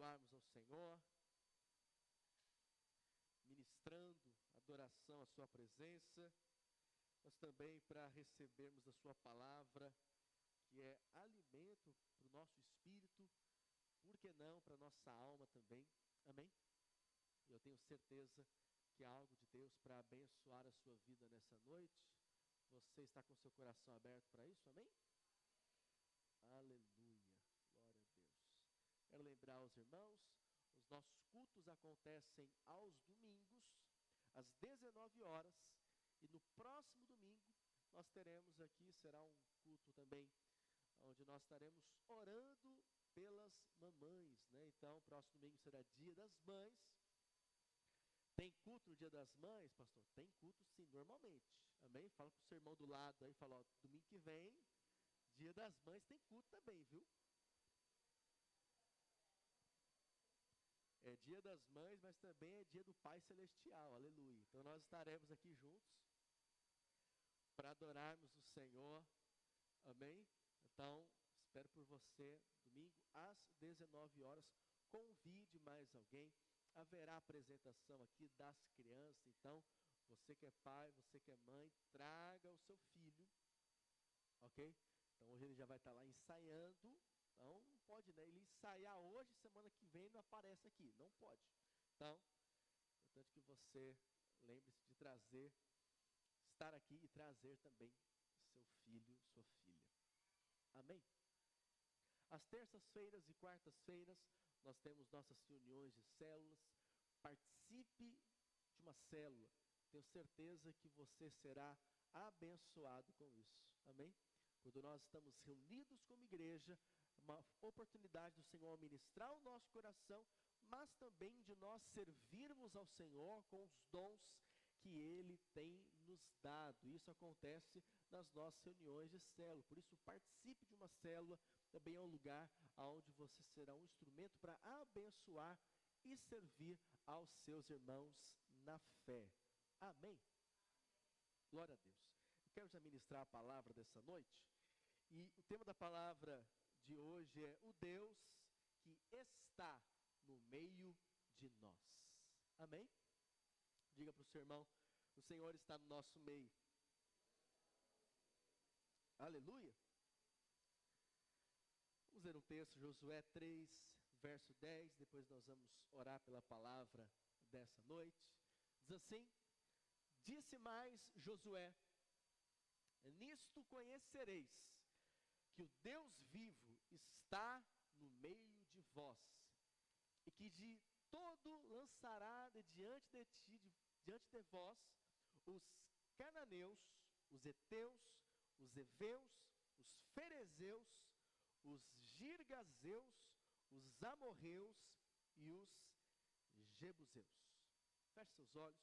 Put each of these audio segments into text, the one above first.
cultuarmos ao Senhor, ministrando adoração à sua presença, mas também para recebermos a sua palavra, que é alimento para o nosso espírito, por que não para a nossa alma também, amém? E eu tenho certeza que há algo de Deus para abençoar a sua vida nessa noite. Você está com seu coração aberto para isso, amém? Aleluia, glória a Deus. Quero lembrar aos irmãos, os nossos cultos acontecem aos domingos, às 19 horas, e no próximo domingo nós teremos aqui, será um culto também, onde nós estaremos orando pelas mamães, né? Então, o próximo domingo será Dia das Mães. Tem culto no Dia das Mães, pastor? Tem culto sim, normalmente, amém? Fala para o seu irmão do lado aí, fala, ó, domingo que vem, Dia das Mães, tem culto também, viu? É Dia das Mães, mas também é Dia do Pai Celestial, aleluia. Então nós estaremos aqui juntos para adorarmos o Senhor, amém? Então, espero por você, domingo às 19 horas, convide mais alguém, haverá apresentação aqui das crianças, então, você que é pai, você que é mãe, traga o seu filho, ok? Então hoje ele já vai estar lá ensaiando, então não pode, né? Ele ensaiar hoje, semana que vem não aparece aqui, não pode. Então, é importante que você lembre-se de trazer, estar aqui e trazer também seu filho, sua filha. Amém? Às terças-feiras e quartas-feiras, nós temos nossas reuniões de células. Participe de uma célula. Tenho certeza que você será abençoado com isso. Amém? Quando nós estamos reunidos como igreja, uma oportunidade do Senhor ministrar o nosso coração, mas também de nós servirmos ao Senhor com os dons que Ele tem nos dado. Isso acontece nas nossas reuniões de célula. Por isso, participe de uma célula. Também é um lugar onde você será um instrumento para abençoar e servir aos seus irmãos na fé. Amém? Glória a Deus. Eu quero já ministrar a palavra dessa noite. E o tema da palavra de hoje é o Deus que está no meio de nós. Amém? Diga para o seu irmão, o Senhor está no nosso meio. Aleluia. Vamos ler um texto, Josué 3, verso 10, depois nós vamos orar pela palavra dessa noite. Diz assim: disse mais Josué: nisto conhecereis que o Deus vivo está no meio de vós, e que de todo lançará de diante de ti, diante de vós, os cananeus, os heteus, os heveus, os ferezeus, os girgazeus, os amorreus e os jebuseus. Feche seus olhos.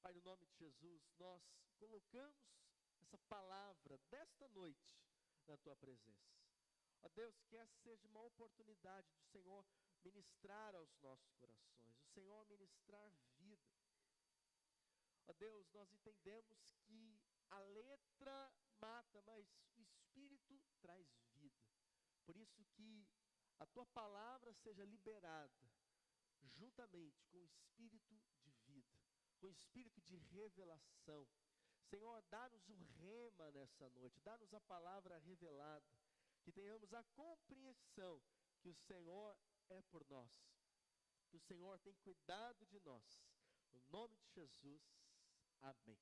Pai, no nome de Jesus, nós colocamos essa palavra desta noite na tua presença. Ó Deus, que essa seja uma oportunidade do Senhor ministrar aos nossos corações, o Senhor ministrar vida. Ó Deus, nós entendemos que a letra mata, mas o Espírito traz vida. Por isso que a tua palavra seja liberada juntamente com o Espírito de vida, com o Espírito de revelação. Senhor, dá-nos o rema nessa noite, dá-nos a palavra revelada, que tenhamos a compreensão que o Senhor é por nós, que o Senhor tem cuidado de nós. No nome de Jesus, amém.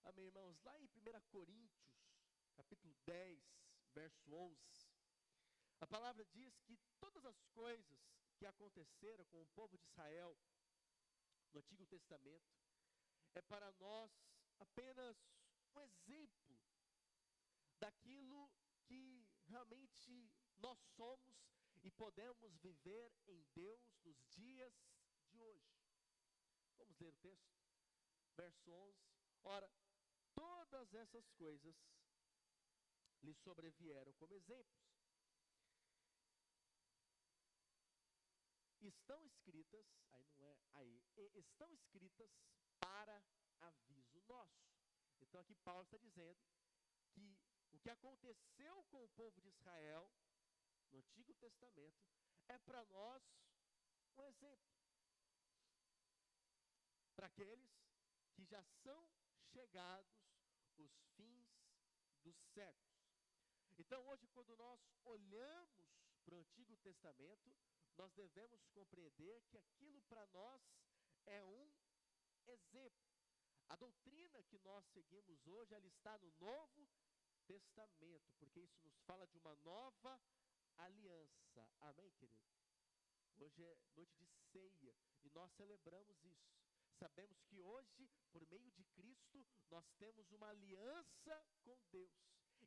Amém, irmãos. Lá em 1 Coríntios, capítulo 10, verso 11, a palavra diz que todas as coisas que aconteceram com o povo de Israel no Antigo Testamento, é para nós apenas um exemplo daquilo que realmente nós somos e podemos viver em Deus nos dias de hoje. Vamos ler o texto, verso 11. Ora, todas essas coisas lhe sobrevieram como exemplos. Estão escritas, estão escritas para aviso nosso. Então aqui Paulo está dizendo que o que aconteceu com o povo de Israel no Antigo Testamento, é para nós um exemplo. Para aqueles que já são chegados os fins dos séculos. Então, hoje, quando nós olhamos para o Antigo Testamento, nós devemos compreender que aquilo para nós é um exemplo. A doutrina que nós seguimos hoje, ela está no Novo Testamento, porque isso nos fala de uma nova aliança. Amém, querido? Hoje é noite de ceia e nós celebramos isso. Sabemos que hoje, por meio de Cristo, nós temos uma aliança com Deus.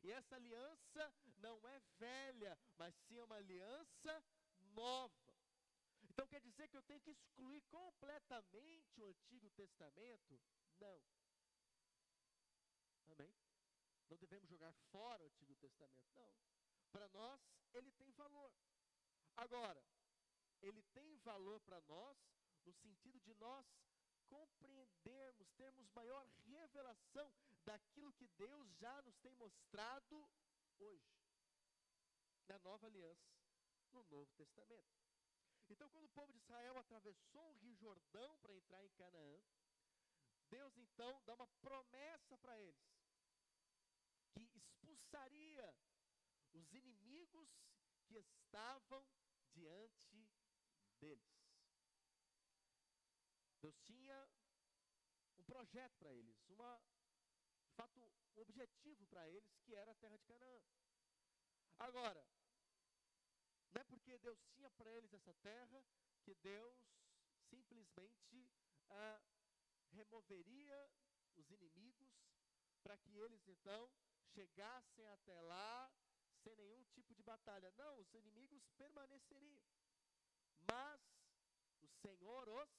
E essa aliança não é velha, mas sim é uma aliança nova. Então quer dizer que eu tenho que excluir completamente o Antigo Testamento? Não. Amém? Não devemos jogar fora o Antigo Testamento, não. Para nós, ele tem valor. Agora, ele tem valor para nós no sentido de nós compreendermos, termos maior revelação daquilo que Deus já nos tem mostrado hoje, na nova aliança, no Novo Testamento. Então, quando o povo de Israel atravessou o Rio Jordão para entrar em Canaã, Deus então dá uma promessa para eles, que expulsaria os inimigos que estavam diante deles. Deus tinha um projeto para eles, de fato, um objetivo para eles, que era a terra de Canaã. Agora, não é porque Deus tinha para eles essa terra, que Deus simplesmente removeria os inimigos, para que eles então chegassem até lá, sem nenhum tipo de batalha. Não, os inimigos permaneceriam, mas o Senhor os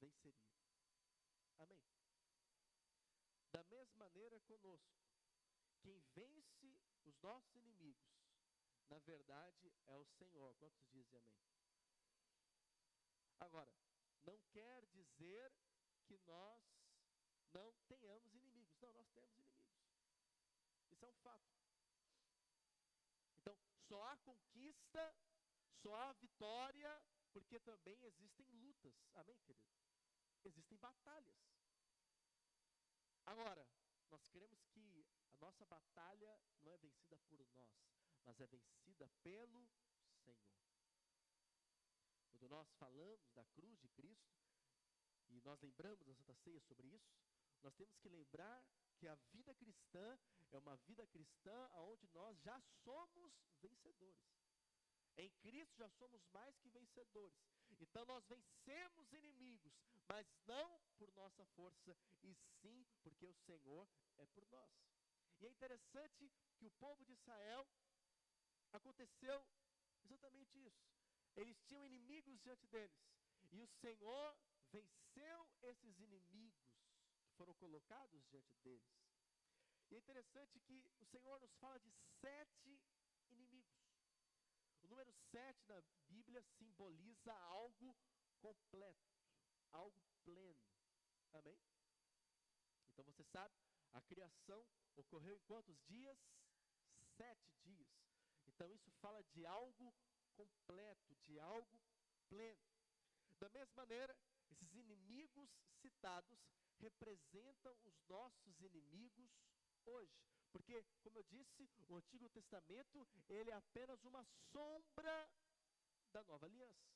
venceria. Amém? Da mesma maneira conosco, quem vence os nossos inimigos, na verdade, é o Senhor. Quantos dizem amém? Agora, não quer dizer que nós não tenhamos inimigos. Não, nós temos inimigos. Isso é um fato. Então, só há conquista, só há vitória, porque também existem lutas. Amém, querido? Existem batalhas. Agora, nós queremos que a nossa batalha não é vencida por nós, mas é vencida pelo Senhor. Quando nós falamos da cruz de Cristo, e nós lembramos da Santa Ceia sobre isso, nós temos que lembrar que a vida cristã é uma vida cristã onde nós já somos vencedores. Em Cristo já somos mais que vencedores. Então nós vencemos inimigos, mas não por nossa força, e sim porque o Senhor é por nós. E é interessante que o povo de Israel, aconteceu exatamente isso. Eles tinham inimigos diante deles, e o Senhor venceu esses inimigos que foram colocados diante deles. E é interessante que o Senhor nos fala de 7 inimigos. O número 7 na Bíblia simboliza algo completo, algo pleno. Amém? Então você sabe, a criação ocorreu em quantos dias? 7 dias. Então isso fala de algo completo, de algo pleno. Da mesma maneira, esses inimigos citados representam os nossos inimigos hoje. Porque, como eu disse, o Antigo Testamento, ele é apenas uma sombra da nova aliança.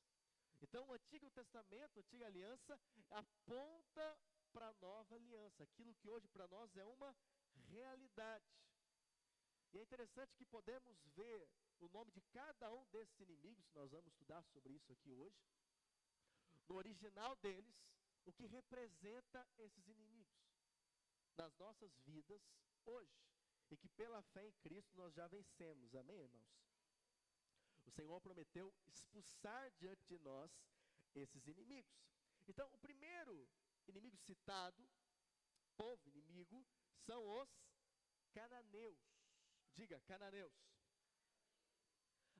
Então, o Antigo Testamento, a Antiga Aliança, aponta para a nova aliança, aquilo que hoje para nós é uma realidade. E é interessante que podemos ver o nome de cada um desses inimigos, nós vamos estudar sobre isso aqui hoje, no original deles, o que representa esses inimigos nas nossas vidas hoje, e que pela fé em Cristo nós já vencemos, amém, irmãos? O Senhor prometeu expulsar diante de nós esses inimigos. Então, o primeiro inimigo citado, povo inimigo, são os cananeus. Diga, cananeus.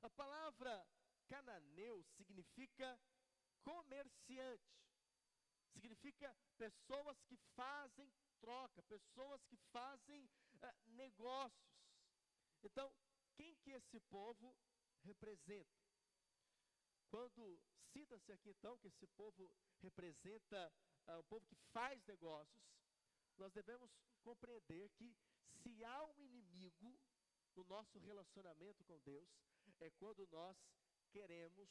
A palavra cananeu significa comerciante, significa pessoas que fazem troca, pessoas que fazem negócios. Então, quem que esse povo representa. Quando cita-se aqui então que esse povo representa um povo que faz negócios, nós devemos compreender que se há um inimigo no nosso relacionamento com Deus, é quando nós queremos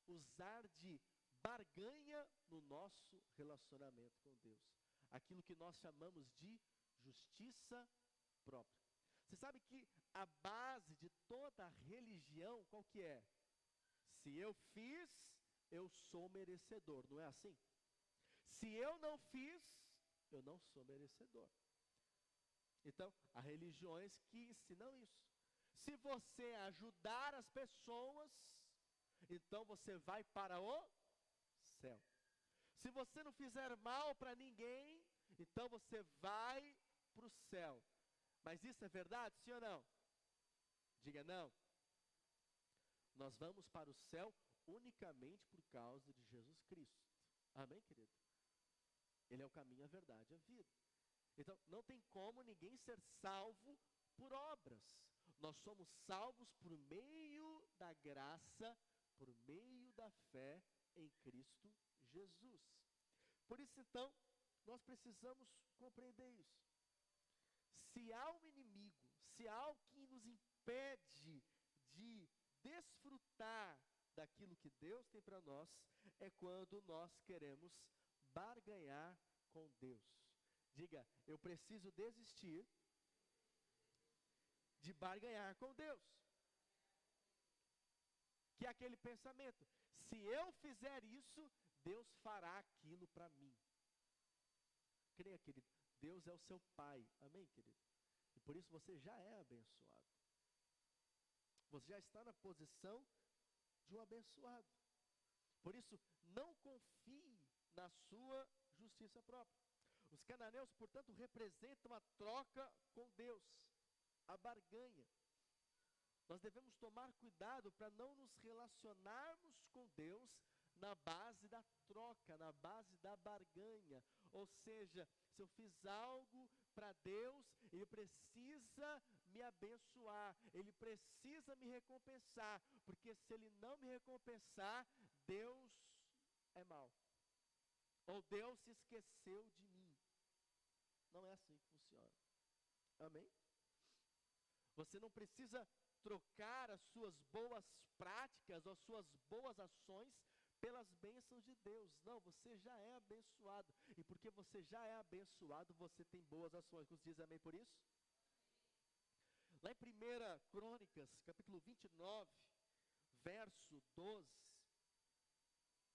usar de barganha no nosso relacionamento com Deus. Aquilo que nós chamamos de justiça própria. Você sabe que a base de toda a religião, qual que é? Se eu fiz, eu sou merecedor, não é assim? Se eu não fiz, eu não sou merecedor. Então, há religiões que ensinam isso. Se você ajudar as pessoas, então você vai para o céu. Se você não fizer mal para ninguém, então você vai para o céu. Mas isso é verdade, sim ou não? Diga não. Nós vamos para o céu unicamente por causa de Jesus Cristo. Amém, querido? Ele é o caminho, a verdade e a vida. Então, não tem como ninguém ser salvo por obras. Nós somos salvos por meio da graça, por meio da fé em Cristo Jesus. Por isso, então, nós precisamos compreender isso. Se há um inimigo, se há algo que nos impede de desfrutar daquilo que Deus tem para nós, é quando nós queremos barganhar com Deus. Diga, eu preciso desistir de barganhar com Deus. Que é aquele pensamento, se eu fizer isso, Deus fará aquilo para mim. Creia, querido, Deus é o seu Pai, amém, querido? E por isso você já é abençoado. Você já está na posição de um abençoado. Por isso, não confie na sua justiça própria. Os cananeus, portanto, representam a troca com Deus, a barganha. Nós devemos tomar cuidado para não nos relacionarmos com Deus na base da troca, na base da barganha. Ou seja, se eu fiz algo para Deus, Ele precisa me abençoar, Ele precisa me recompensar, porque se Ele não me recompensar, Deus é mau. Ou Deus se esqueceu de mim. Não é assim que funciona. Amém? Você não precisa trocar as suas boas práticas, as suas boas ações pelas bênçãos de Deus. Não, você já é abençoado. E porque você já é abençoado, você tem boas ações. Você diz amém por isso? Lá em 1 Crônicas, capítulo 29, verso 12,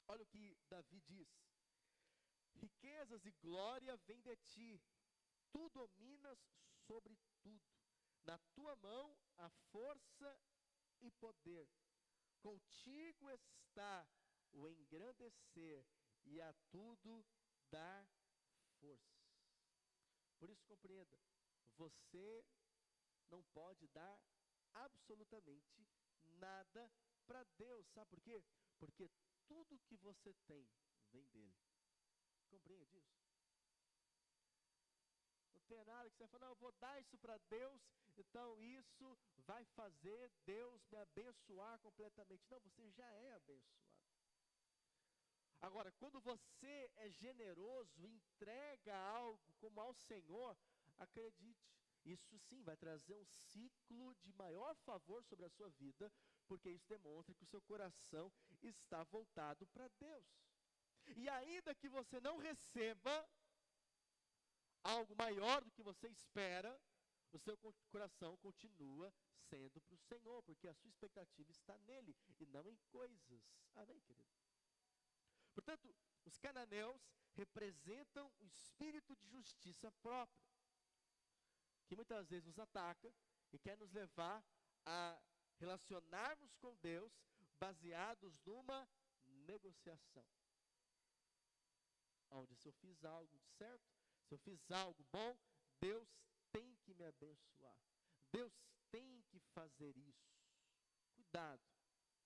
olha o que Davi diz. Riquezas e glória vêm de ti, tu dominas sobre tudo. Na tua mão há força e poder. Contigo está o engrandecer e a tudo dar força. Por isso compreenda, você não pode dar absolutamente nada para Deus. Sabe por quê? Porque tudo que você tem vem dele. Compreende isso? Não tem nada que você fala, não, eu vou dar isso para Deus, então isso vai fazer Deus me abençoar completamente. Não, você já é abençoado. Agora, quando você é generoso e entrega algo como ao Senhor, acredite, isso sim vai trazer um ciclo de maior favor sobre a sua vida, porque isso demonstra que o seu coração está voltado para Deus. E ainda que você não receba algo maior do que você espera, o seu coração continua sendo para o Senhor, porque a sua expectativa está nele e não em coisas. Amém, querido? Portanto, os cananeus representam o espírito de justiça própria, que muitas vezes nos ataca e quer nos levar a relacionarmos com Deus baseados numa negociação. Onde se eu fiz algo certo, se eu fiz algo bom, Deus tem que me abençoar. Deus tem que fazer isso. Cuidado.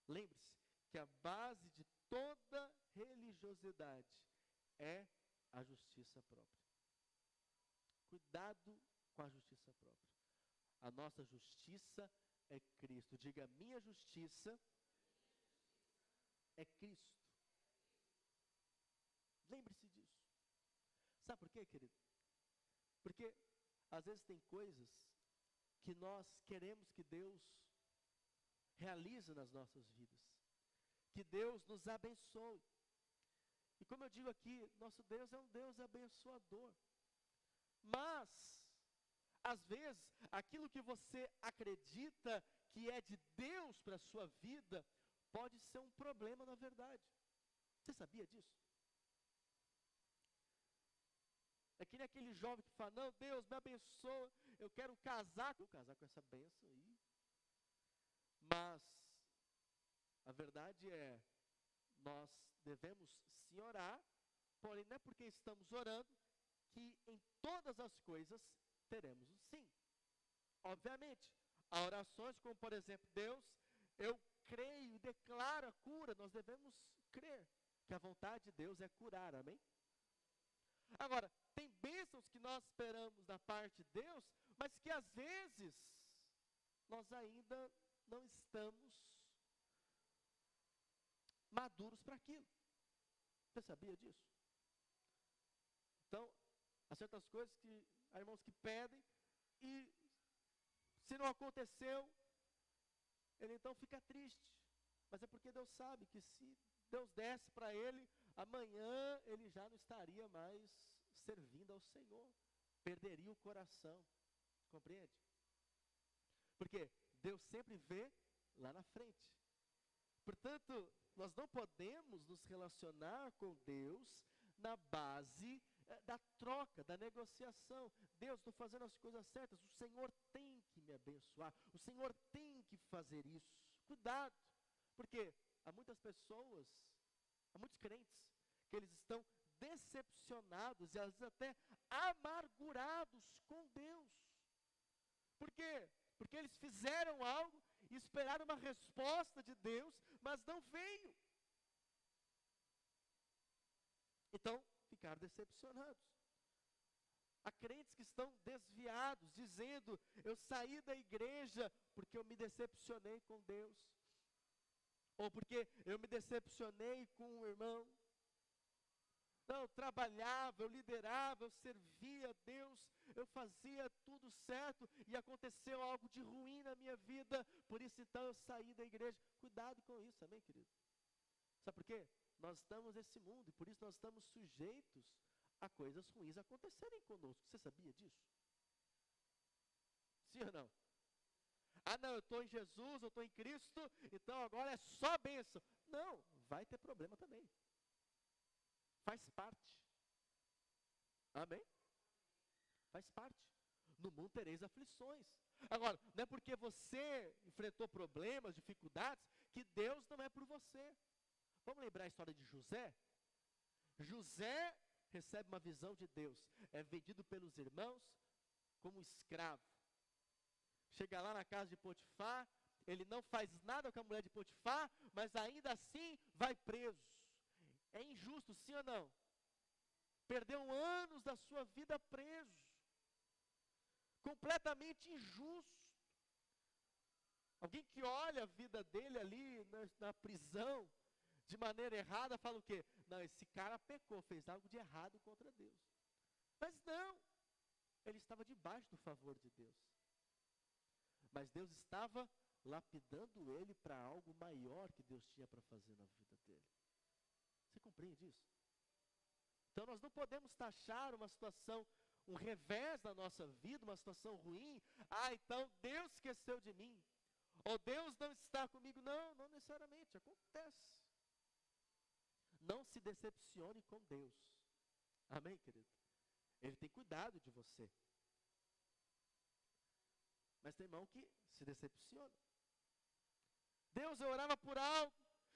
Lembre-se que a base de toda religiosidade é a justiça própria. Cuidado com a justiça própria. A nossa justiça é Cristo. Diga, minha justiça é Cristo. Lembre-se disso. Sabe por quê, querido? Porque às vezes tem coisas que nós queremos que Deus realize nas nossas vidas. Que Deus nos abençoe. E como eu digo aqui, nosso Deus é um Deus abençoador. Mas, às vezes, aquilo que você acredita que é de Deus para a sua vida, pode ser um problema na verdade. Você sabia disso? É que nem aquele jovem que fala, não, Deus me abençoa, eu quero casar com essa bênção aí. Mas, a verdade é, nós devemos sim orar, porém não é porque estamos orando que em todas as coisas teremos um sim. Obviamente, há orações como, por exemplo, Deus, eu creio e declaro a cura, nós devemos crer que a vontade de Deus é curar, amém? Agora, tem bênçãos que nós esperamos da parte de Deus, mas que às vezes nós ainda não estamos maduros para aquilo. Você sabia disso? Então, há certas coisas que há irmãos que pedem e se não aconteceu, ele então fica triste. Mas é porque Deus sabe que se Deus desse para ele, amanhã ele já não estaria mais servindo ao Senhor. Perderia o coração. Compreende? Porque Deus sempre vê lá na frente. Portanto, nós não podemos nos relacionar com Deus na base da troca, da negociação. Deus, estou fazendo as coisas certas, o Senhor tem que me abençoar, o Senhor tem que fazer isso. Cuidado, porque há muitas pessoas, há muitos crentes, que eles estão decepcionados e às vezes até amargurados com Deus. Por quê? Porque eles fizeram algo e esperaram uma resposta de Deus, mas não veio. Então, ficaram decepcionados. Há crentes que estão desviados, dizendo, eu saí da igreja porque eu me decepcionei com Deus. Ou porque eu me decepcionei com um irmão. Não, eu trabalhava, eu liderava, eu servia a Deus, eu fazia tudo certo e aconteceu algo de ruim na minha vida, por isso então eu saí da igreja. Cuidado com isso, amém, querido? Sabe por quê? Nós estamos nesse mundo e por isso nós estamos sujeitos a coisas ruins acontecerem conosco. Você sabia disso? Sim ou não? Ah, não, eu estou em Jesus, eu estou em Cristo, então agora é só bênção. Não, vai ter problema também. Faz parte. Amém? Faz parte. No mundo tereis aflições. Agora, não é porque você enfrentou problemas, dificuldades, que Deus não é por você. Vamos lembrar a história de José? José recebe uma visão de Deus. É vendido pelos irmãos como escravo. Chega lá na casa de Potifar, ele não faz nada com a mulher de Potifar, mas ainda assim vai preso. É injusto, sim ou não? Perdeu anos da sua vida preso. Completamente injusto. Alguém que olha a vida dele ali na prisão, de maneira errada, fala o quê? Não, esse cara pecou, fez algo de errado contra Deus. Mas não, ele estava debaixo do favor de Deus. Mas Deus estava lapidando ele para algo maior que Deus tinha para fazer na vida dele. Você compreende isso? Então nós não podemos taxar uma situação, um revés na nossa vida, uma situação ruim. Ah, então Deus esqueceu de mim. Ou Deus não está comigo. Não, não necessariamente, acontece. Não se decepcione com Deus. Amém, querido? Ele tem cuidado de você. Mas tem irmão que se decepciona. Deus, eu orava por algo,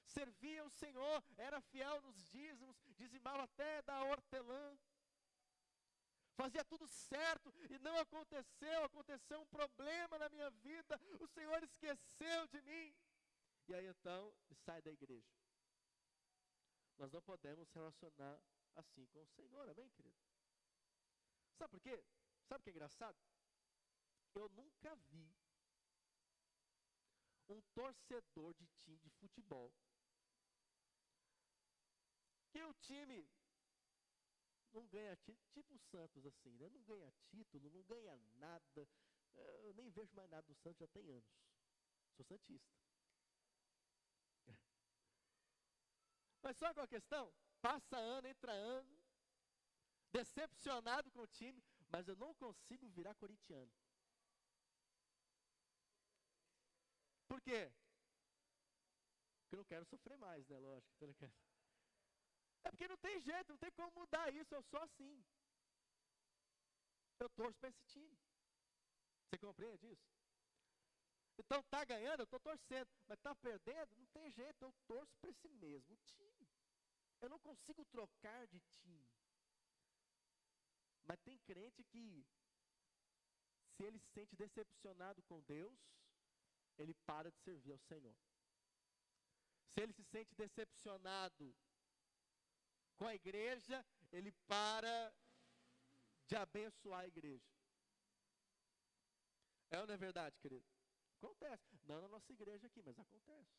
servia o Senhor, era fiel nos dízimos, dizimava até da hortelã. Fazia tudo certo e não aconteceu um problema na minha vida, o Senhor esqueceu de mim. E aí então, ele sai da igreja. Nós não podemos se relacionar assim com o Senhor, amém, querido? Sabe por quê? Sabe o que é engraçado? Eu nunca vi um torcedor de time de futebol, que o time não ganha título, tipo o Santos assim, né? Não ganha título, não ganha nada. Eu nem vejo mais nada do Santos já tem anos. Sou santista. Mas só com a questão, passa ano, entra ano, decepcionado com o time, mas eu não consigo virar corintiano. Por quê? Porque eu não quero sofrer mais, né? Lógico. É porque não tem jeito, não tem como mudar isso, eu sou assim. Eu torço para esse time. Você compreende isso? Então tá ganhando, eu estou torcendo, mas tá perdendo, não tem jeito, eu torço para esse mesmo time. Eu não consigo trocar de time. Mas tem crente que, se ele se sente decepcionado com Deus, ele para de servir ao Senhor. Se ele se sente decepcionado com a igreja, ele para de abençoar a igreja. É ou não é verdade, querido? Acontece. Não na nossa igreja aqui, mas acontece.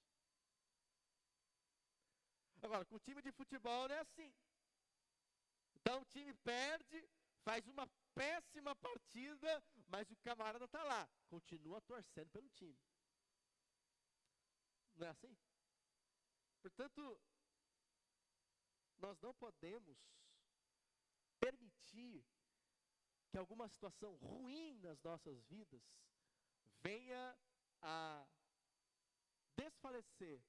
Agora, com o time de futebol não é assim. Então o time perde, faz uma péssima partida, mas o camarada está lá, continua torcendo pelo time. Não é assim? Portanto, nós não podemos permitir que alguma situação ruim nas nossas vidas venha a desfalecer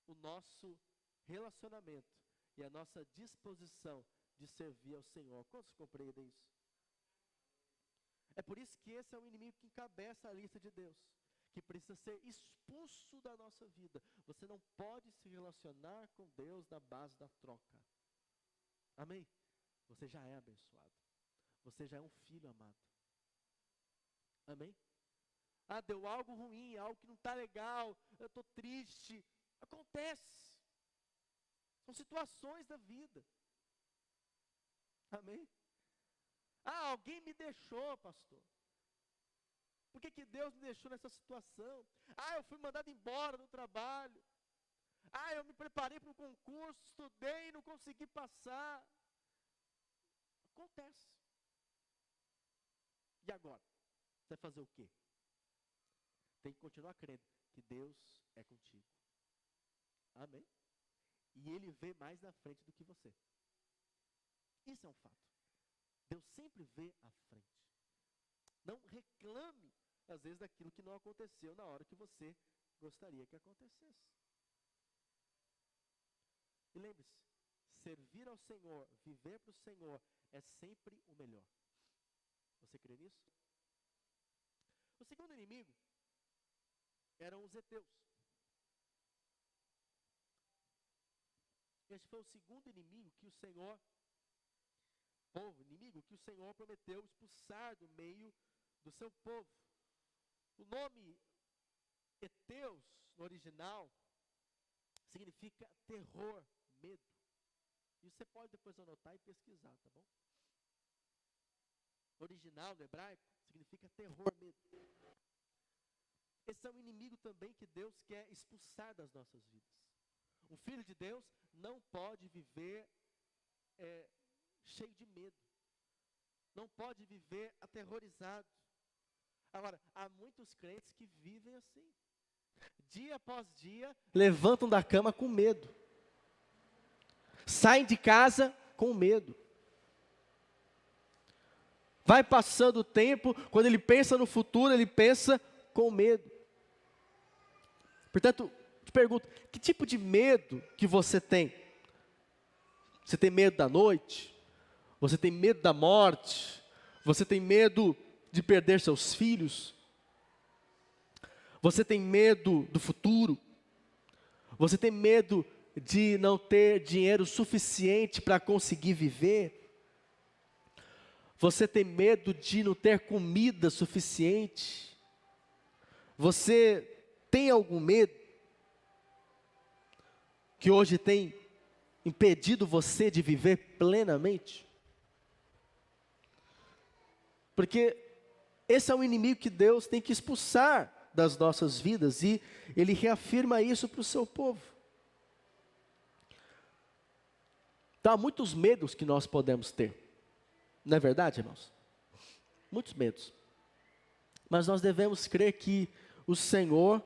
o nosso relacionamento e a nossa disposição de servir ao Senhor. Quantos compreendem isso? É por isso que esse é um inimigo que encabeça a lista de Deus, que precisa ser expulso da nossa vida. Você não pode se relacionar com Deus na base da troca. Amém? Você já é abençoado. Você já é um filho amado. Amém? Ah, deu algo ruim, algo que não está legal, eu estou triste. Acontece. São situações da vida. Amém? Ah, alguém me deixou, pastor. Por que Deus me deixou nessa situação? Ah, eu fui mandado embora do trabalho. Ah, eu me preparei para um concurso, estudei e não consegui passar. Acontece. E agora? Você vai fazer o quê? Tem que continuar crendo que Deus é contigo. Amém? E Ele vê mais na frente do que você. Isso é um fato. Deus sempre vê à frente. Não reclame, às vezes, daquilo que não aconteceu na hora que você gostaria que acontecesse. E lembre-se, servir ao Senhor, viver para o Senhor, é sempre o melhor. Você crê nisso? O segundo inimigo eram os heteus. Este foi o segundo inimigo que o Senhor, que o Senhor prometeu expulsar do meio do seu povo. O nome heteus, no original, significa terror, medo. E você pode depois anotar e pesquisar, tá bom? Original, no hebraico, significa terror, medo. Esse é um inimigo também que Deus quer expulsar das nossas vidas. Um filho de Deus não pode viver cheio de medo. Não pode viver aterrorizado. Agora, há muitos crentes que vivem assim. Dia após dia, levantam da cama com medo. Saem de casa com medo. Vai passando o tempo, quando ele pensa no futuro, ele pensa com medo. Portanto, te pergunto, que tipo de medo que você tem? Você tem medo da noite? Você tem medo da morte? Você tem medo de perder seus filhos? Você tem medo do futuro? Você tem medo de não ter dinheiro suficiente para conseguir viver? Você tem medo de não ter comida suficiente? Você tem algum medo que hoje tem impedido você de viver plenamente? Porque esse é um inimigo que Deus tem que expulsar das nossas vidas, e ele reafirma isso para o seu povo. Então, há muitos medos que nós podemos ter, não é verdade, irmãos? Muitos medos. Mas nós devemos crer que o Senhor,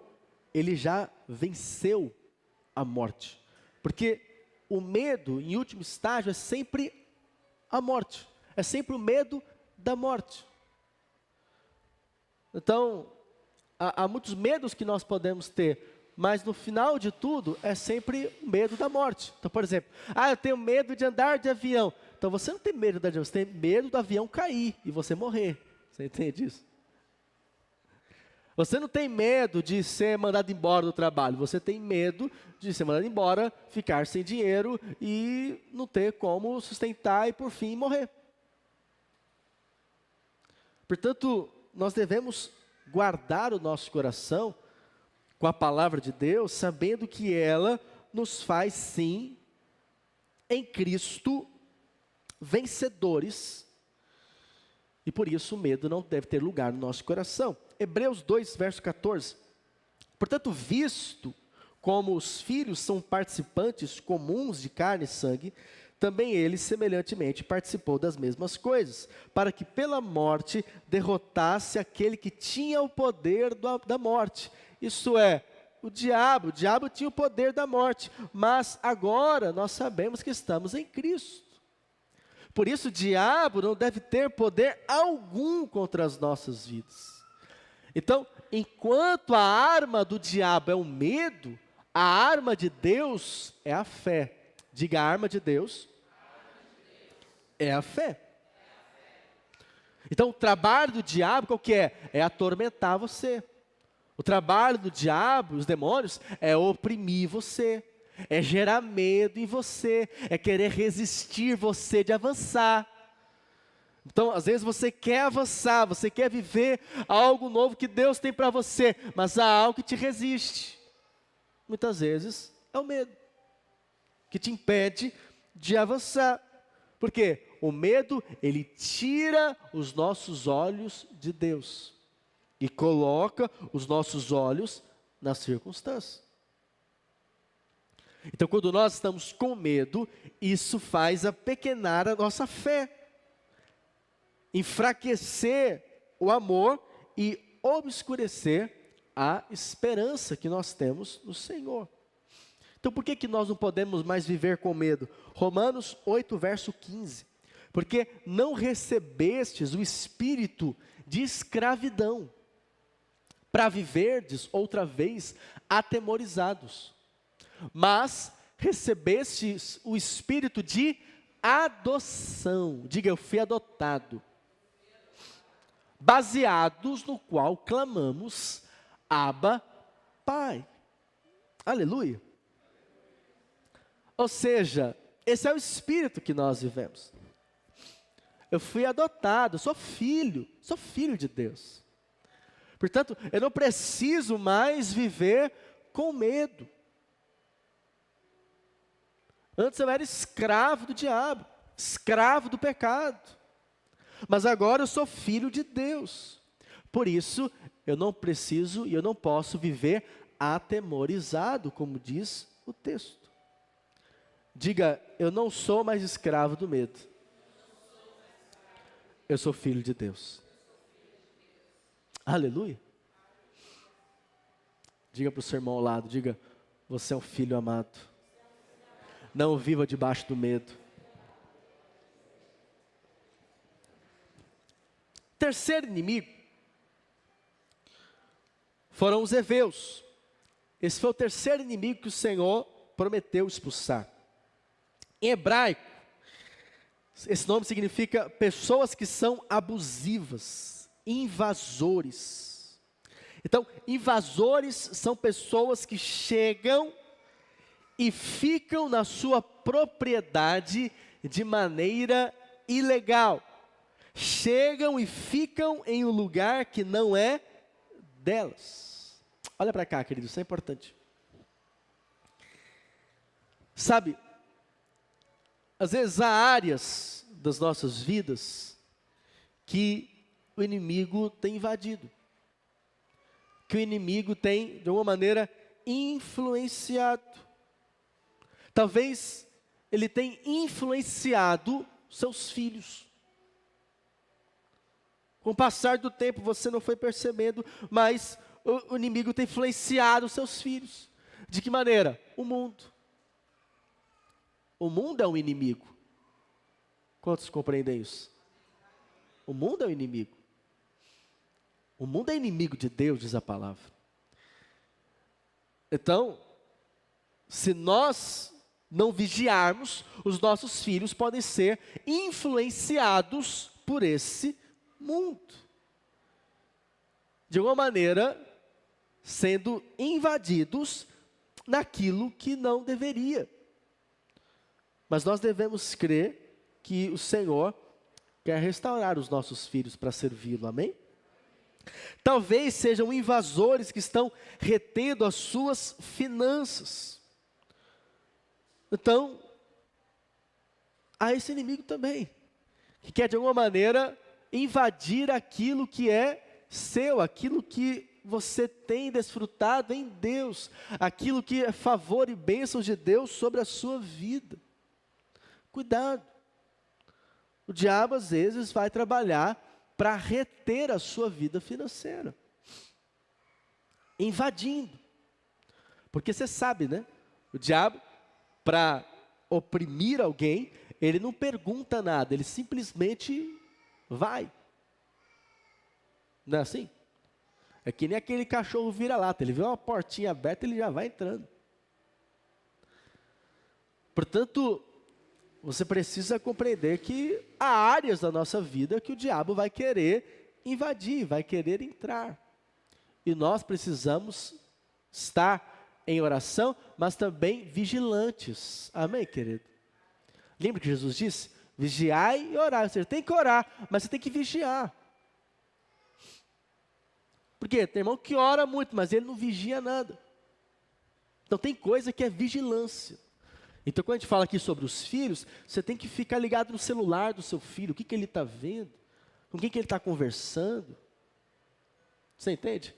ele já venceu a morte. Porque o medo, em último estágio, é sempre a morte. É sempre o medo da morte. Então, há muitos medos que nós podemos ter, mas no final de tudo, é sempre o medo da morte. Então, por exemplo, eu tenho medo de andar de avião. Então, você não tem medo de andar de avião, você tem medo do avião cair e você morrer. Você entende isso? Você não tem medo de ser mandado embora do trabalho, você tem medo de ser mandado embora, ficar sem dinheiro e não ter como sustentar e, por fim, morrer. Portanto, nós devemos guardar o nosso coração com a palavra de Deus, sabendo que ela nos faz, sim, em Cristo, vencedores, e por isso o medo não deve ter lugar no nosso coração. Hebreus 2, verso 14. Portanto, visto como os filhos são participantes comuns de carne e sangue, também ele semelhantemente participou das mesmas coisas, para que pela morte derrotasse aquele que tinha o poder da morte. Isso é, o diabo tinha o poder da morte, mas agora nós sabemos que estamos em Cristo. Por isso o diabo não deve ter poder algum contra as nossas vidas. Então, enquanto a arma do diabo é o medo, a arma de Deus é a fé. Diga, a arma de Deus é a fé. Então, o trabalho do diabo, qual que é? É atormentar você. O trabalho do diabo, os demônios, é oprimir você. É gerar medo em você. É querer resistir você de avançar. Então, às vezes você quer avançar, você quer viver algo novo que Deus tem para você, mas há algo que te resiste. Muitas vezes é o medo, que te impede de avançar. Por quê? O medo, ele tira os nossos olhos de Deus e coloca os nossos olhos nas circunstâncias. Então, quando nós estamos com medo, isso faz apequenar a nossa fé, enfraquecer o amor e obscurecer a esperança que nós temos no Senhor. Então, por que nós não podemos mais viver com medo? Romanos 8, verso 15. Porque não recebestes o espírito de escravidão, para viverdes outra vez atemorizados, mas recebestes o espírito de adoção. Diga, eu fui adotado. Baseados no qual clamamos, Abba, Pai. Aleluia. Ou seja, esse é o espírito que nós vivemos. Eu fui adotado, sou filho de Deus. Portanto, eu não preciso mais viver com medo. Antes eu era escravo do diabo, escravo do pecado. Mas agora eu sou filho de Deus. Por isso, eu não preciso e eu não posso viver atemorizado, como diz o texto. Diga, eu não sou mais escravo do medo. Eu sou filho de Deus. Aleluia. Diga para o seu irmão ao lado, diga, você é um filho amado. Não viva debaixo do medo. Terceiro inimigo foram os heveus. Esse foi o terceiro inimigo que o Senhor prometeu expulsar. Em hebraico, esse nome significa pessoas que são abusivas, invasores. Então, invasores são pessoas que chegam e ficam na sua propriedade de maneira ilegal. Chegam e ficam em um lugar que não é delas. Olha para cá, querido, isso é importante. Sabe, às vezes há áreas das nossas vidas que o inimigo tem invadido. que o inimigo tem, de alguma maneira, influenciado. Talvez ele tenha influenciado seus filhos. Com o passar do tempo, você não foi percebendo, mas o inimigo tem influenciado seus filhos. De que maneira? O mundo. O mundo é um inimigo. Quantos compreendem isso? O mundo é um inimigo. O mundo é inimigo de Deus, diz a palavra. Então, se nós não vigiarmos, os nossos filhos podem ser influenciados por esse mundo. De alguma maneira, sendo invadidos naquilo que não deveria. Mas nós devemos crer que o Senhor quer restaurar os nossos filhos para servi-lo, amém? Talvez sejam invasores que estão retendo as suas finanças. Então, há esse inimigo também, que quer de alguma maneira invadir aquilo que é seu, aquilo que você tem desfrutado em Deus, aquilo que é favor e bênçãos de Deus sobre a sua vida. Cuidado. O diabo às vezes vai trabalhar para reter a sua vida financeira, invadindo. Porque você sabe, né? O diabo, para oprimir alguém, ele não pergunta nada, ele simplesmente vai. Não é assim? É que nem aquele cachorro vira-lata, ele vê uma portinha aberta, ele já vai entrando. Portanto, você precisa compreender que há áreas da nossa vida que o diabo vai querer invadir, vai querer entrar. E nós precisamos estar em oração, mas também vigilantes. Amém, querido? Lembra que Jesus disse? Vigiai e orai. Você tem que orar, mas você tem que vigiar. Porque tem irmão que ora muito, mas ele não vigia nada. Então tem coisa que é vigilância. Então quando a gente fala aqui sobre os filhos, você tem que ficar ligado no celular do seu filho, o que ele está vendo, com quem que ele está conversando. Você entende?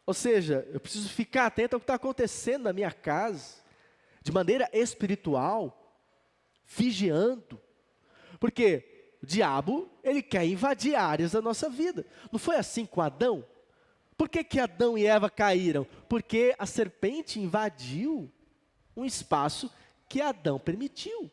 Ou seja, eu preciso ficar atento ao que está acontecendo na minha casa, de maneira espiritual, vigiando. Porque o diabo, ele quer invadir áreas da nossa vida. Não foi assim com Adão? Por que Adão e Eva caíram? Porque a serpente invadiu um espaço que Adão permitiu.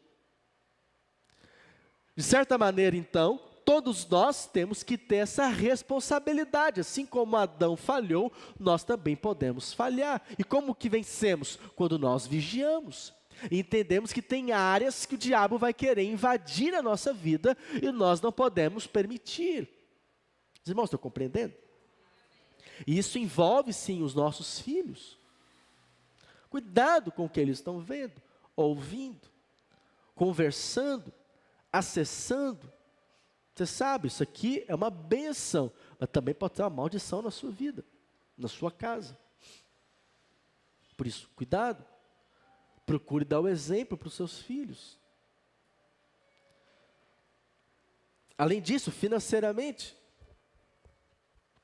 De certa maneira, então, todos nós temos que ter essa responsabilidade. Assim como Adão falhou, nós também podemos falhar. E como que vencemos? Quando nós vigiamos. E entendemos que tem áreas que o diabo vai querer invadir a nossa vida e nós não podemos permitir. Os irmãos estão compreendendo? E isso envolve sim os nossos filhos. Cuidado com o que eles estão vendo, ouvindo, conversando, acessando. Você sabe, isso aqui é uma bênção, mas também pode ter uma maldição na sua vida, na sua casa. Por isso, cuidado. Procure dar o exemplo para os seus filhos. Além disso, financeiramente,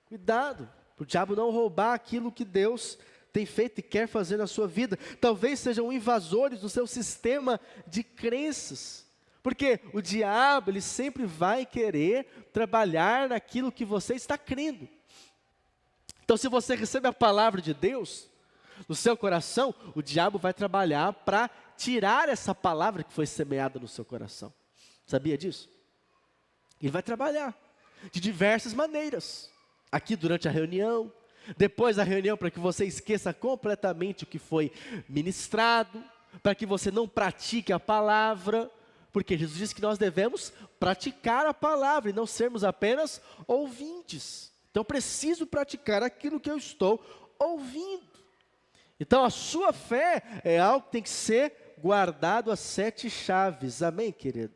cuidado, para o diabo não roubar aquilo que Deus tem feito e quer fazer na sua vida. Talvez sejam invasores do seu sistema de crenças. Porque o diabo, ele sempre vai querer trabalhar naquilo que você está crendo. Então, se você recebe a palavra de Deus no seu coração, o diabo vai trabalhar para tirar essa palavra que foi semeada no seu coração. Sabia disso? Ele vai trabalhar de diversas maneiras. Aqui durante a reunião, depois da reunião, para que você esqueça completamente o que foi ministrado, para que você não pratique a palavra, porque Jesus disse que nós devemos praticar a palavra e não sermos apenas ouvintes. Então eu preciso praticar aquilo que eu estou ouvindo. Então a sua fé é algo que tem que ser guardado às 7 chaves, amém, querido?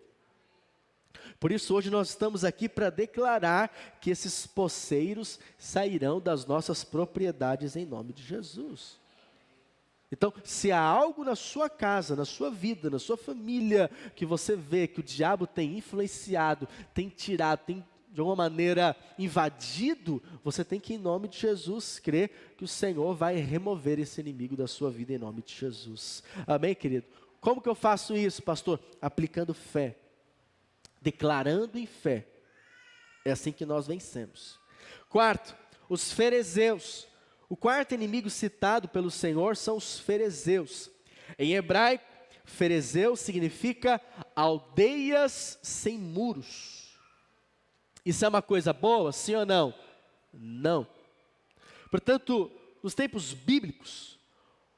Por isso hoje nós estamos aqui para declarar que esses poceiros sairão das nossas propriedades em nome de Jesus. Então, se há algo na sua casa, na sua vida, na sua família, que você vê que o diabo tem influenciado, tem tirado, tem de alguma maneira invadido, você tem que, em nome de Jesus, crer que o Senhor vai remover esse inimigo da sua vida em nome de Jesus. Amém, querido? Como que eu faço isso, pastor? Aplicando fé, declarando em fé. É assim que nós vencemos. Quarto, os fariseus. O quarto inimigo citado pelo Senhor são os fariseus. Em hebraico, fariseu significa aldeias sem muros. Isso é uma coisa boa, sim ou não? Não. Portanto, nos tempos bíblicos,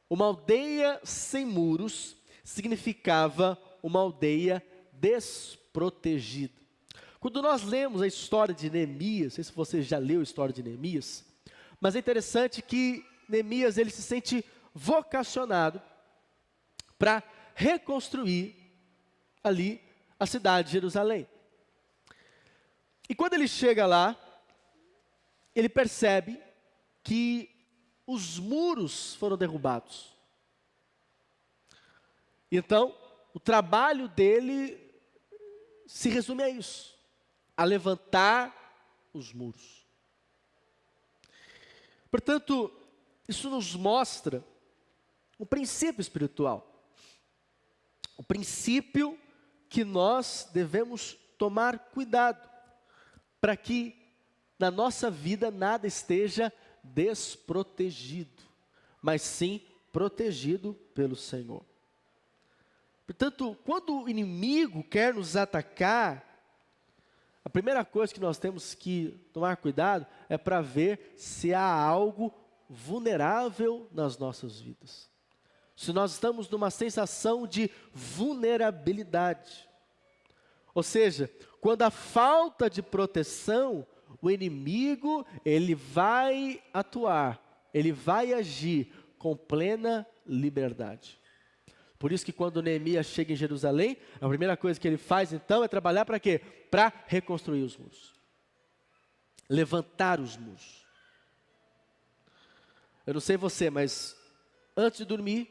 uma aldeia sem muros significava uma aldeia desprotegida. Quando nós lemos a história de Neemias, não sei se você já leu a história de Neemias, mas é interessante que Neemias ele se sente vocacionado para reconstruir ali a cidade de Jerusalém. E quando ele chega lá, ele percebe que os muros foram derrubados. Então, o trabalho dele se resume a isso, a levantar os muros. Portanto, isso nos mostra um princípio espiritual. O princípio que nós devemos tomar cuidado, para que na nossa vida nada esteja desprotegido, mas sim protegido pelo Senhor. Portanto, quando o inimigo quer nos atacar, a primeira coisa que nós temos que tomar cuidado é para ver se há algo vulnerável nas nossas vidas. Se nós estamos numa sensação de vulnerabilidade. Ou seja, quando há falta de proteção, o inimigo, ele vai atuar, ele vai agir com plena liberdade. Por isso que quando Neemias chega em Jerusalém, a primeira coisa que ele faz então é trabalhar para quê? Para reconstruir os muros. Levantar os muros. Eu não sei você, mas antes de dormir,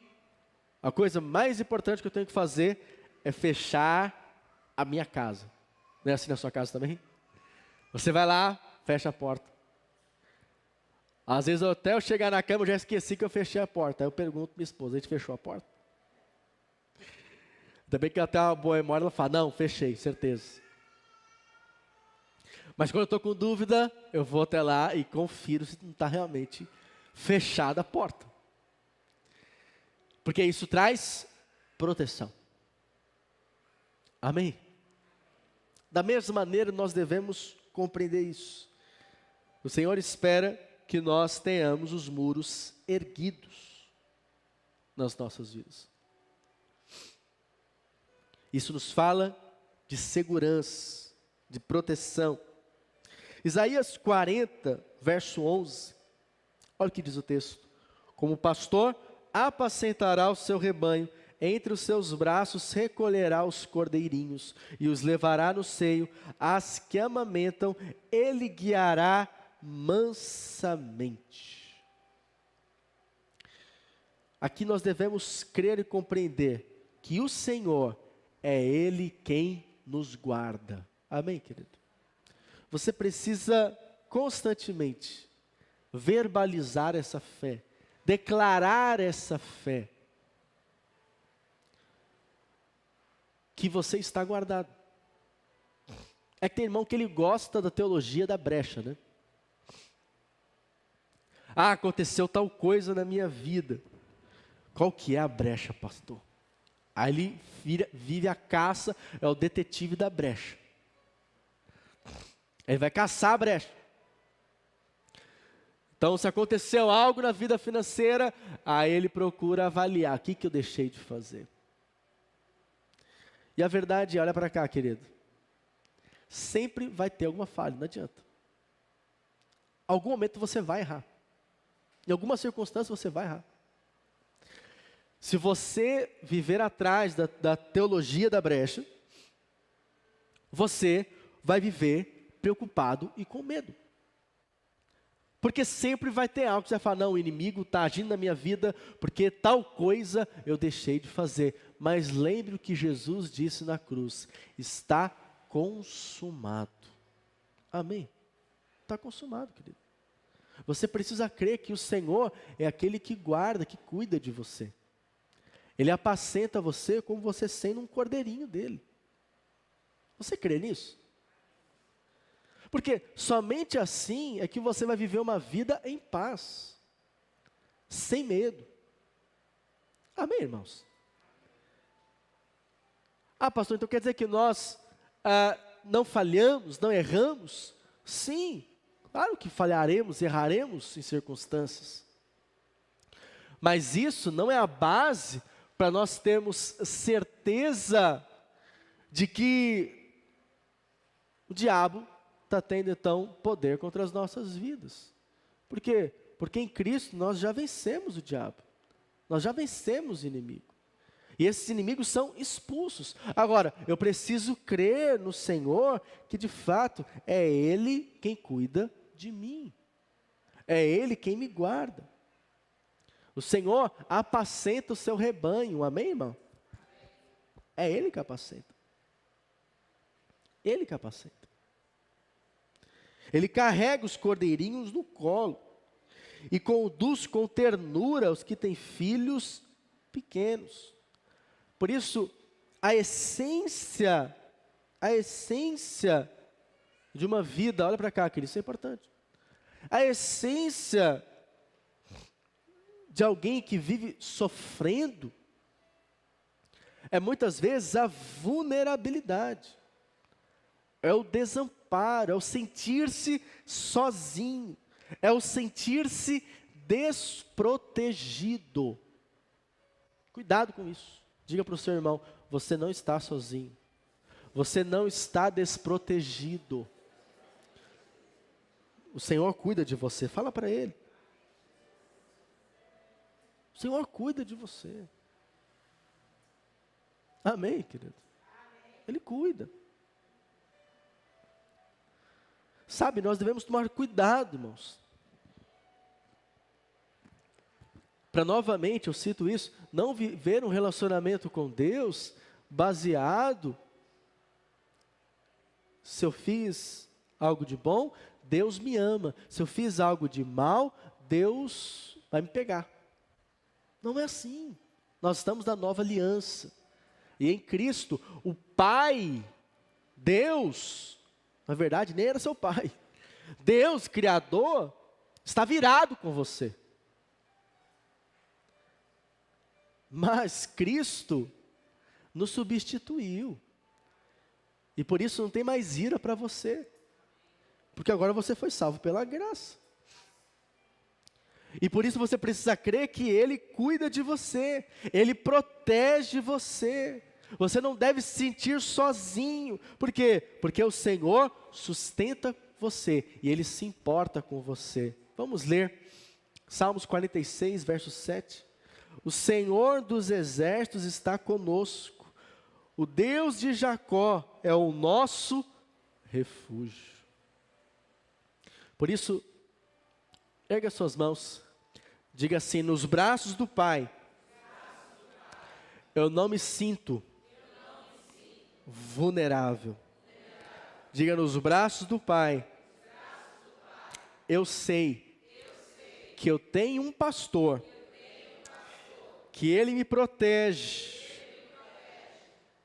a coisa mais importante que eu tenho que fazer é fechar a minha casa. Não é assim na sua casa também? Você vai lá, fecha a porta. Às vezes até eu chegar na cama eu já esqueci que eu fechei a porta. Aí eu pergunto para minha esposa, a gente fechou a porta? Ainda bem que ela tem uma boa memória, ela fala, não, fechei, certeza. Mas quando eu estou com dúvida, eu vou até lá e confiro se não está realmente fechada a porta. Porque isso traz proteção. Amém? Da mesma maneira, nós devemos compreender isso. O Senhor espera que nós tenhamos os muros erguidos nas nossas vidas. Isso nos fala de segurança, de proteção. Isaías 40, verso 11, olha o que diz o texto. Como o pastor apacentará o seu rebanho, entre os seus braços recolherá os cordeirinhos e os levará no seio, as que amamentam, ele guiará mansamente. Aqui nós devemos crer e compreender que o Senhor é Ele quem nos guarda. Amém, querido? Você precisa constantemente verbalizar essa fé, declarar essa fé, que você está guardado. É que tem irmão que ele gosta da teologia da brecha, né? Ah, aconteceu tal coisa na minha vida. Qual que é a brecha, pastor? Aí ele vive a caça, é o detetive da brecha. Ele vai caçar a brecha. Então, se aconteceu algo na vida financeira, aí ele procura avaliar, o que eu deixei de fazer? E a verdade é, olha para cá, querido, sempre vai ter alguma falha, não adianta. Algum momento você vai errar. Em alguma circunstância você vai errar. Se você viver atrás da teologia da brecha, você vai viver preocupado e com medo. Porque sempre vai ter algo que você vai falar, não, o inimigo está agindo na minha vida, porque tal coisa eu deixei de fazer. Mas lembre o que Jesus disse na cruz, está consumado. Amém? Está consumado, querido. Você precisa crer que o Senhor é aquele que guarda, que cuida de você. Ele apacenta você como você sendo um cordeirinho dele. Você crê nisso? Porque somente assim é que você vai viver uma vida em paz, sem medo. Amém, irmãos? Ah, pastor, então quer dizer que nós não falhamos, não erramos? Sim, claro que falharemos, erraremos em circunstâncias. Mas isso não é a base para nós termos certeza de que o diabo está tendo então poder contra as nossas vidas. Por quê? Porque em Cristo nós já vencemos o diabo. Nós já vencemos o inimigo. E esses inimigos são expulsos. Agora, eu preciso crer no Senhor que de fato é Ele quem cuida de mim. É Ele quem me guarda. O Senhor apacenta o seu rebanho, amém, irmão? É Ele que apacenta. Ele que apacenta. Ele carrega os cordeirinhos no colo e conduz com ternura os que têm filhos pequenos. Por isso, a essência de uma vida, olha para cá, querido, isso é importante. A essência de alguém que vive sofrendo é muitas vezes a vulnerabilidade, é o desamparo, é o sentir-se sozinho, é o sentir-se desprotegido. Cuidado com isso. Diga para o seu irmão, você não está sozinho. Você não está desprotegido. O Senhor cuida de você. Fala para Ele. O Senhor cuida de você. Amém, querido? Ele cuida. Sabe, nós devemos tomar cuidado, irmãos. Para novamente, eu cito isso, não viver um relacionamento com Deus baseado, se eu fiz algo de bom, Deus me ama. Se eu fiz algo de mal, Deus vai me pegar. Não é assim. Nós estamos na nova aliança. E em Cristo, o Pai, Deus, na verdade nem era seu pai. Deus, Criador, está virado com você. Mas Cristo nos substituiu. E por isso não tem mais ira para você. Porque agora você foi salvo pela graça. E por isso você precisa crer que Ele cuida de você. Ele protege você. Você não deve se sentir sozinho. Por quê? Porque o Senhor sustenta você. E Ele se importa com você. Vamos ler Salmos 46, verso 7. O Senhor dos exércitos está conosco. O Deus de Jacó é o nosso refúgio. Por isso, erga suas mãos. Diga assim, nos braços do Pai, eu não me sinto vulnerável. Diga, nos braços do Pai, eu sei que eu tenho um pastor, que Ele me protege,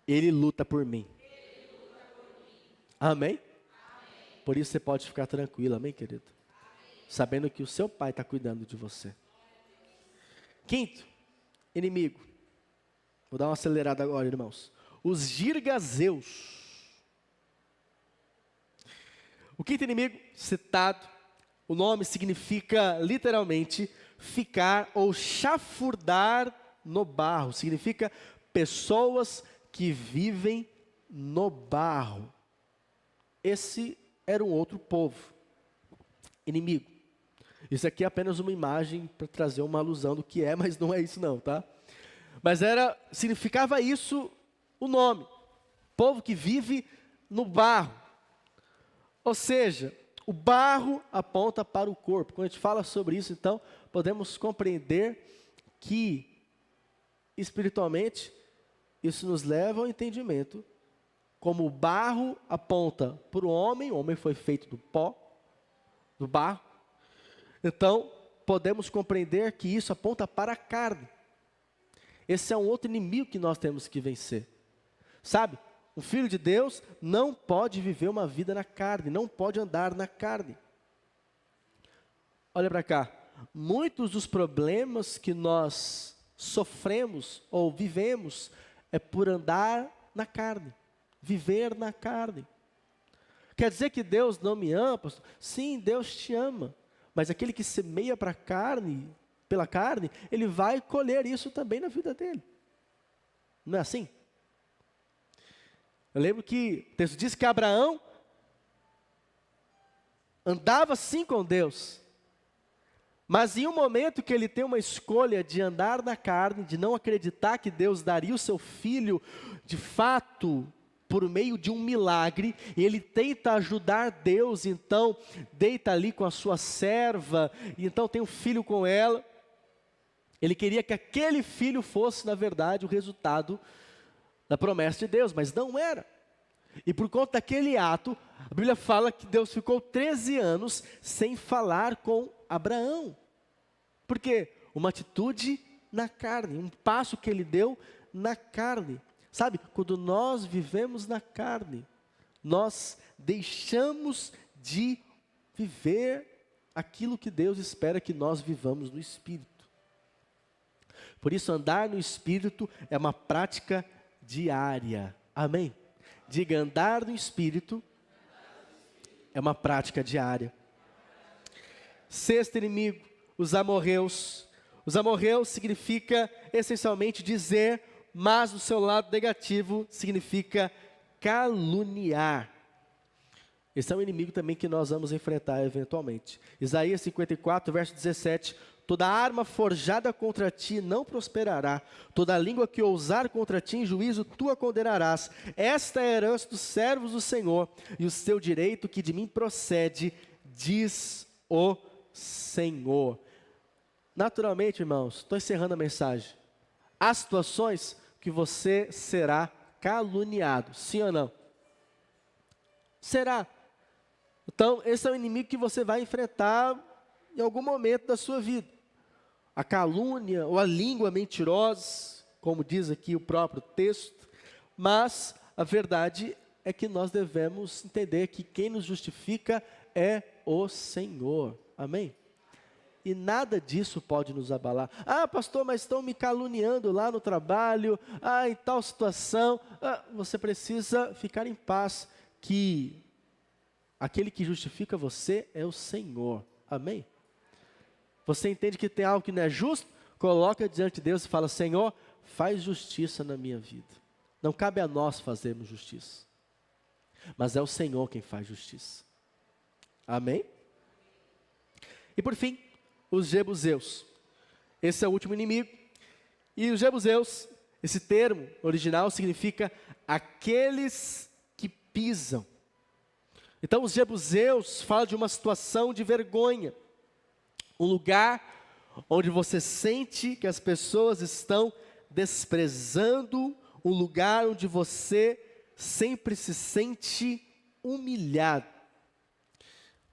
Ele luta por mim. Amém? Por isso você pode ficar tranquilo, amém, querido? Sabendo que o seu Pai está cuidando de você. Quinto, inimigo. Vou dar uma acelerada agora, irmãos. Os girgazeus. O quinto inimigo citado, o nome significa literalmente ficar ou chafurdar no barro. Significa pessoas que vivem no barro. Esse era um outro povo. Inimigo. Isso aqui é apenas uma imagem para trazer uma alusão do que é, mas não é isso não, tá? Mas significava isso o nome. Povo que vive no barro. Ou seja, o barro aponta para o corpo. Quando a gente fala sobre isso, então, podemos compreender que, espiritualmente, isso nos leva ao entendimento como o barro aponta para o homem foi feito do pó, do barro. Então, podemos compreender que isso aponta para a carne. Esse é um outro inimigo que nós temos que vencer. Sabe, um filho de Deus não pode viver uma vida na carne, não pode andar na carne. Olha para cá, muitos dos problemas que nós sofremos ou vivemos é por andar na carne, viver na carne. Quer dizer que Deus não me ama, pastor? Sim, Deus te ama, mas aquele que semeia para a carne, pela carne, ele vai colher isso também na vida dele. Não é assim? Eu lembro que o texto diz que Abraão andava sim com Deus, mas em um momento que ele tem uma escolha de andar na carne, de não acreditar que Deus daria o seu filho, de fato, por meio de um milagre, e ele tenta ajudar Deus, então deita ali com a sua serva, e então tem um filho com ela. Ele queria que aquele filho fosse, na verdade, o resultado da promessa de Deus, mas não era. E por conta daquele ato, a Bíblia fala que Deus ficou 13 anos sem falar com Abraão. Por quê? Uma atitude na carne, um passo que ele deu na carne. Sabe, quando nós vivemos na carne, nós deixamos de viver aquilo que Deus espera que nós vivamos no Espírito. Por isso, andar no Espírito é uma prática diária. Amém? Diga, andar no Espírito é uma prática diária. Sexto inimigo, os amorreus. Os amorreus significa essencialmente dizer, mas no seu lado negativo significa caluniar. Esse é um inimigo também que nós vamos enfrentar eventualmente. Isaías 54, verso 17. Toda arma forjada contra ti não prosperará. Toda língua que ousar contra ti em juízo tu a condenarás. Esta é a herança dos servos do Senhor e o seu direito que de mim procede, diz o Senhor. Naturalmente, irmãos, estou encerrando a mensagem. Há situações que você será caluniado, sim ou não? Será. Então, esse é o inimigo que você vai enfrentar em algum momento da sua vida. A calúnia ou a língua mentirosa, como diz aqui o próprio texto, mas a verdade é que nós devemos entender que quem nos justifica é o Senhor. Amém? E nada disso pode nos abalar. Ah, pastor, mas estão me caluniando lá no trabalho, em tal situação. Você precisa ficar em paz, que aquele que justifica você é o Senhor. Amém? Você entende que tem algo que não é justo? Coloca diante de Deus e fala, Senhor, faz justiça na minha vida. Não cabe a nós fazermos justiça, mas é o Senhor quem faz justiça. Amém? E por fim, os jebuseus. Esse é o último inimigo. E os jebuseus, esse termo original significa aqueles que pisam. Então os jebuseus falam de uma situação de vergonha. Um lugar onde você sente que as pessoas estão desprezando, um lugar onde você sempre se sente humilhado.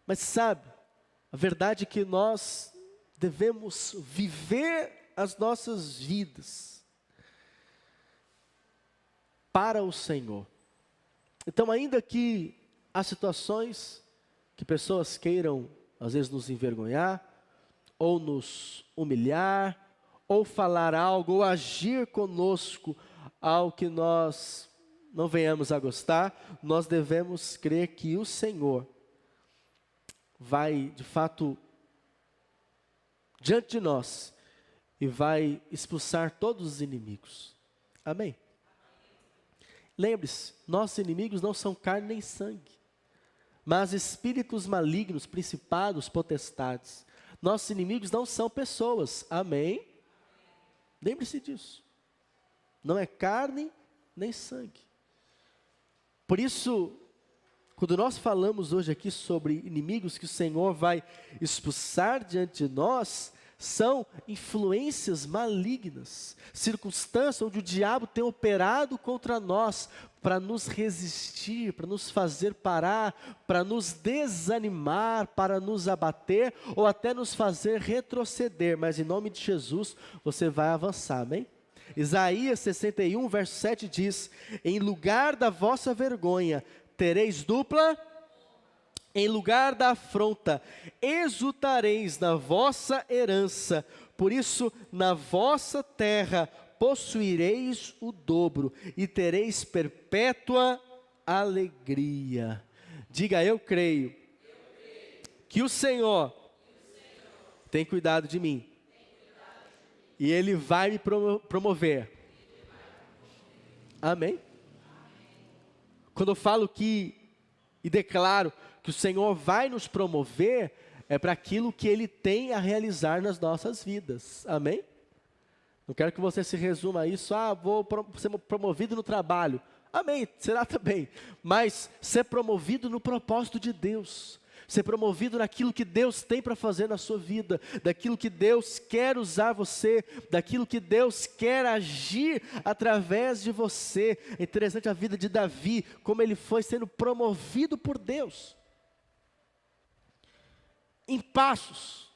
Mas sabe, a verdade é que nós devemos viver as nossas vidas para o Senhor. Então, ainda que há situações que pessoas queiram, às vezes, nos envergonhar, ou nos humilhar, ou falar algo, ou agir conosco algo que nós não venhamos a gostar, nós devemos crer que o Senhor vai, de fato, diante de nós e vai expulsar todos os inimigos. Amém? Lembre-se, nossos inimigos não são carne nem sangue, mas espíritos malignos, principados, potestades. Nossos inimigos não são pessoas. Amém? Lembre-se disso. Não é carne nem sangue. Por isso, quando nós falamos hoje aqui sobre inimigos que o Senhor vai expulsar diante de nós, são influências malignas, circunstâncias onde o diabo tem operado contra nós para nos resistir, para nos fazer parar, para nos desanimar, para nos abater ou até nos fazer retroceder, mas em nome de Jesus você vai avançar, amém? Isaías 61, verso 7 diz: em lugar da vossa vergonha tereis dupla, em lugar da afronta exultareis na vossa herança, por isso na vossa terra possuireis o dobro e tereis perpétua alegria. Diga: eu creio que o Senhor tem cuidado de mim e Ele vai me promover. Amém? Quando eu falo que e declaro que o Senhor vai nos promover, é para aquilo que Ele tem a realizar nas nossas vidas. Amém? Não quero que você se resuma a isso: vou ser promovido no trabalho. Amém, será também. Mas ser promovido no propósito de Deus. Ser promovido naquilo que Deus tem para fazer na sua vida, daquilo que Deus quer usar você, daquilo que Deus quer agir através de você. É interessante a vida de Davi, como ele foi sendo promovido por Deus. Em passos,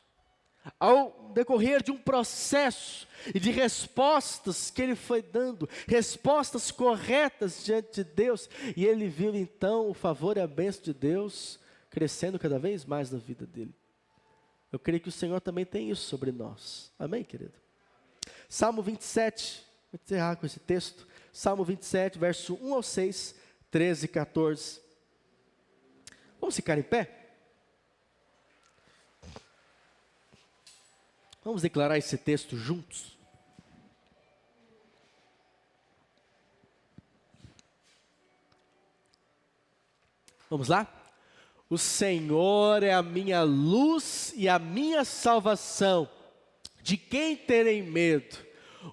ao decorrer de um processo e de respostas que ele foi dando, respostas corretas diante de Deus, e ele viu então o favor e a bênção de Deus crescendo cada vez mais na vida dele. Eu creio que o Senhor também tem isso sobre nós. Amém, querido? Salmo 27, vou encerrar com esse texto. Salmo 27, verso 1 ao 6, 13 e 14. Vamos ficar em pé? Vamos declarar esse texto juntos? Vamos lá? O Senhor é a minha luz e a minha salvação, de quem terei medo?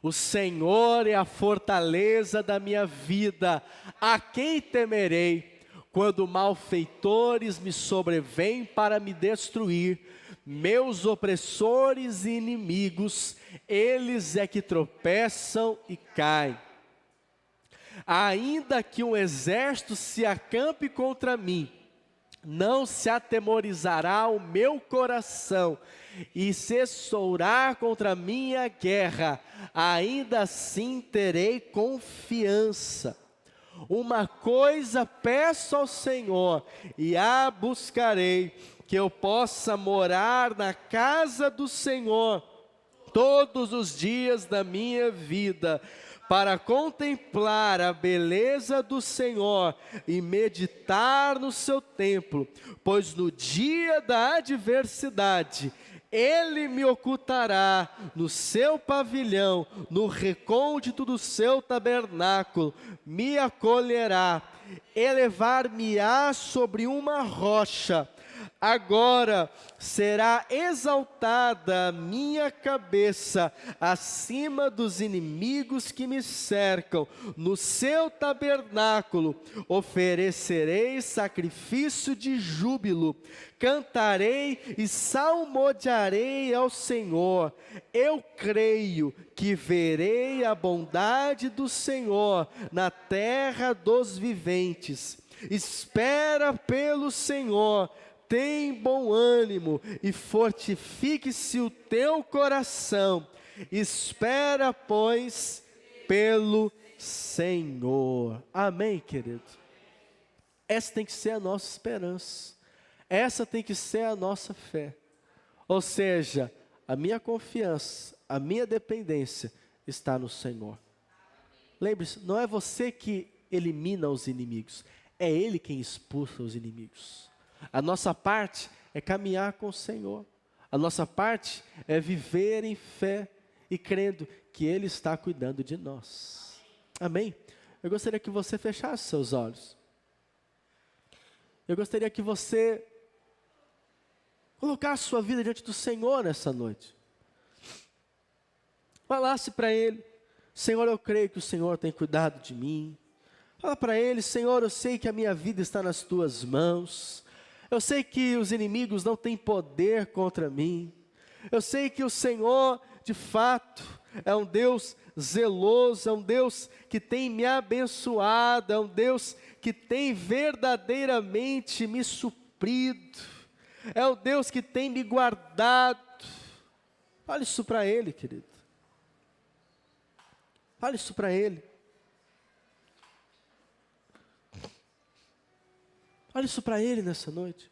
O Senhor é a fortaleza da minha vida, a quem temerei? Quando malfeitores me sobrevêm para me destruir, meus opressores e inimigos, eles é que tropeçam e caem. Ainda que um exército se acampe contra mim, não se atemorizará o meu coração, e se estourar contra mim a guerra, ainda assim terei confiança. Uma coisa peço ao Senhor, e a buscarei, que eu possa morar na casa do Senhor todos os dias da minha vida, para contemplar a beleza do Senhor e meditar no seu templo, pois no dia da adversidade Ele me ocultará no seu pavilhão, no recôndito do seu tabernáculo, me acolherá, elevar-me-á sobre uma rocha. Agora será exaltada a minha cabeça acima dos inimigos que me cercam. No seu tabernáculo oferecerei sacrifício de júbilo, cantarei e salmodiarei ao Senhor. Eu creio que verei a bondade do Senhor na terra dos viventes. Espera pelo Senhor, tem bom ânimo e fortifique-se o teu coração. Espera, pois, pelo Senhor. Amém, querido? Essa tem que ser a nossa esperança. Essa tem que ser a nossa fé. Ou seja, a minha confiança, a minha dependência está no Senhor. Lembre-se, não é você que elimina os inimigos, é Ele quem expulsa os inimigos. A nossa parte é caminhar com o Senhor. A nossa parte é viver em fé e crendo que Ele está cuidando de nós. Amém? Eu gostaria que você fechasse seus olhos. Eu gostaria que você colocasse sua vida diante do Senhor nessa noite. Falasse para Ele: Senhor, eu creio que o Senhor tem cuidado de mim. Fala para Ele: Senhor, eu sei que a minha vida está nas Tuas mãos. Eu sei que os inimigos não têm poder contra mim. Eu sei que o Senhor, de fato, é um Deus zeloso, é um Deus que tem me abençoado, é um Deus que tem verdadeiramente me suprido, é o Deus que tem me guardado. Fale isso para Ele, querido. Fale isso para Ele. Fale isso para Ele nessa noite.